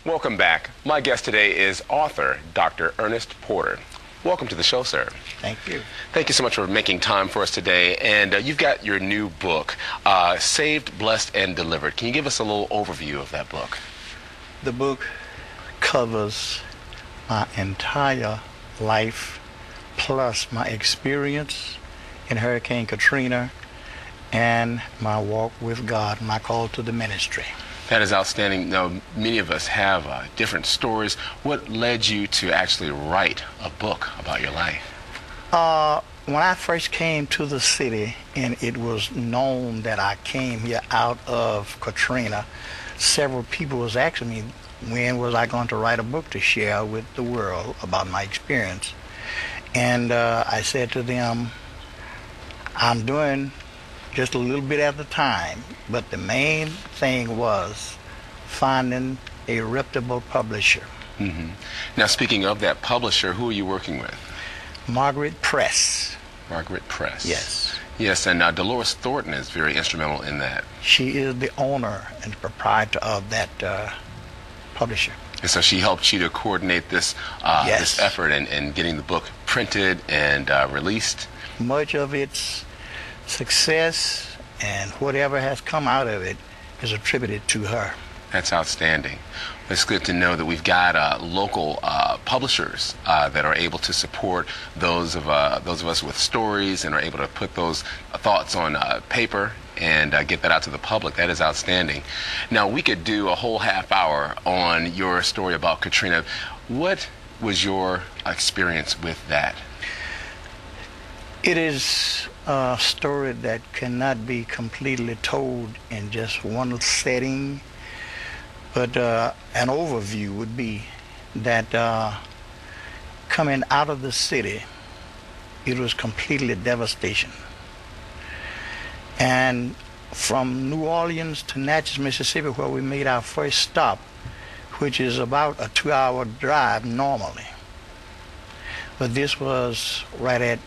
Welcome back. My guest today is author Dr. Ernest Porter. Welcome to the show, sir. Thank you. Thank you so much for making time for us today. And you've got your new book, Saved, Blessed, and Delivered. Can you give us a little overview of that book? The book covers my entire life, plus my experience in Hurricane Katrina and my walk with God, my call to the ministry. That is outstanding. Now, many of us have different stories. What led you to actually write a book about your life? When I first came to the city, and it was known that I came here out of Katrina, several people was asking me when was I going to write a book to share with the world about my experience. And I said to them, I'm doing just a little bit at a time, but the main thing was finding a reputable publisher. Mm-hmm. Now, speaking of that publisher, who are you working with? Margaret Press. Margaret Press. Yes. Yes, and Dolores Thornton is very instrumental in that. She is the owner and proprietor of that publisher. And so she helped you to coordinate this Yes. this effort and getting the book printed and released. Much of its success and whatever has come out of it is attributed to her. That's outstanding. It's good to know that we've got local publishers that are able to support those of us with stories and are able to put those thoughts on paper and get that out to the public. That is outstanding. Now, we could do a whole half hour on your story about Katrina. What was your experience with that? It is a story that cannot be completely told in just one setting, but an overview would be that coming out of the city, it was completely devastation. And from New Orleans to Natchez, Mississippi, where we made our first stop, which is about a 2-hour drive normally, but this was right at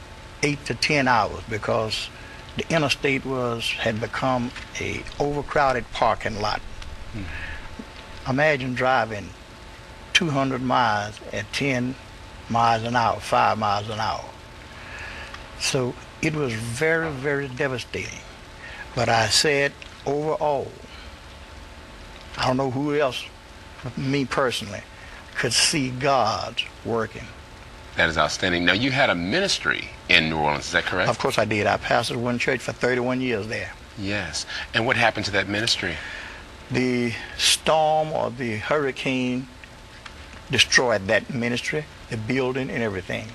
8 to 10 hours because the interstate had become a overcrowded parking lot. Imagine driving 200 miles at 10 miles an hour, 5 miles an hour. So it was very, very devastating. But I said, overall, I don't know who else, but me personally, could see God working. That is outstanding. Now, you had a ministry in New Orleans, is that correct? Of course I did. I pastored one church for 31 years there. Yes. And what happened to that ministry? The storm or the hurricane destroyed that ministry, the building and everything.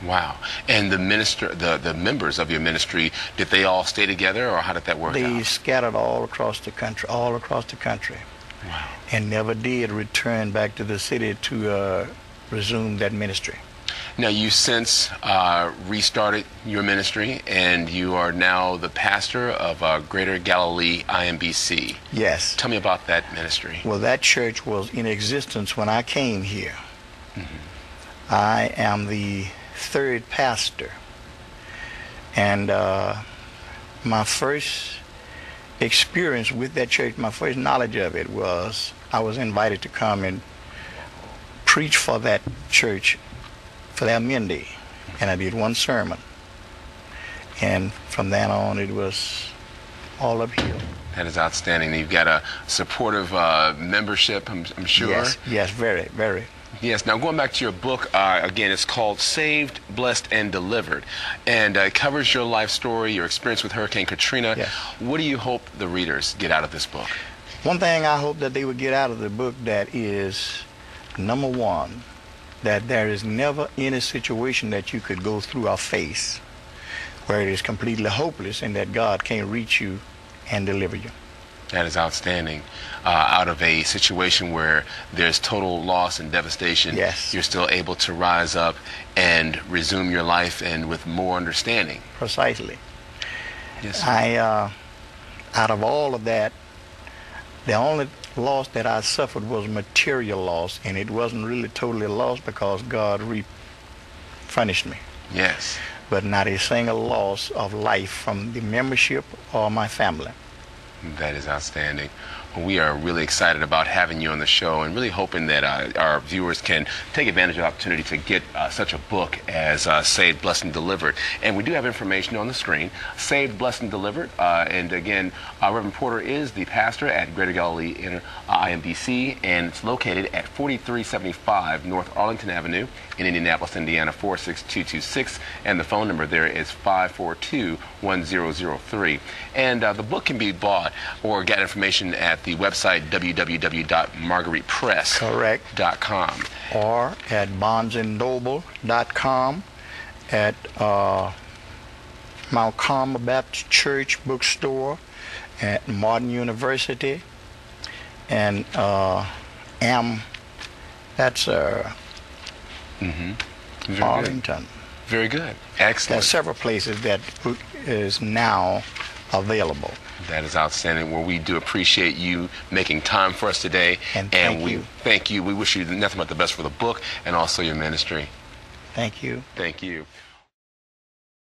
Wow. And the members of your ministry, did they all stay together, or how did that work out? They scattered all across the country. Wow. And never did return back to the city to resume that ministry. Now, you since restarted your ministry, and you are now the pastor of Greater Galilee IMBC. Yes. Tell me about that ministry. Well, that church was in existence when I came here. Mm-hmm. I am the third pastor. And my first experience with that church, my first knowledge of it was I was invited to come and preach for that church for their men day, and I did one sermon, and from then on it was all uphill. That is outstanding. You've got a supportive membership, I'm sure. Yes, very, very. Yes. Now, going back to your book, again, it's called Saved, Blessed, and Delivered, and it covers your life story, your experience with Hurricane Katrina. Yes. What do you hope the readers get out of this book? One thing I hope that they would get out of the book, that is, number one, that there is never any situation that you could go through or face where it is completely hopeless and that God can't reach you and deliver you. That is outstanding. Out of a situation where there's total loss and devastation, yes, you're still able to rise up and resume your life, and with more understanding. Precisely. Yes. Out of all of that, the only loss that I suffered was material loss, and it wasn't really totally lost because God replenished me. Yes. But not a single loss of life from the membership or my family. That is outstanding. We are really excited about having you on the show and really hoping that our viewers can take advantage of the opportunity to get such a book as Saved, Blessed, and Delivered. And we do have information on the screen, Saved, Blessed, and Delivered. And again, Reverend Porter is the pastor at Greater Galilee IMBC, and it's located at 4375 North Arlington Avenue in Indianapolis, Indiana, 46226. And the phone number there is 542-1003. And the book can be bought or get information at the website www.margueritepress.com. Or at barnesandnoble.com, at Mount Carmel Baptist Church bookstore, at Martin University, and that's Arlington. Very good. Excellent. There are several places that book is now available. That is outstanding. Well, we do appreciate you making time for us today. And thank you. Thank you. We wish you nothing but the best for the book and also your ministry. Thank you. Thank you.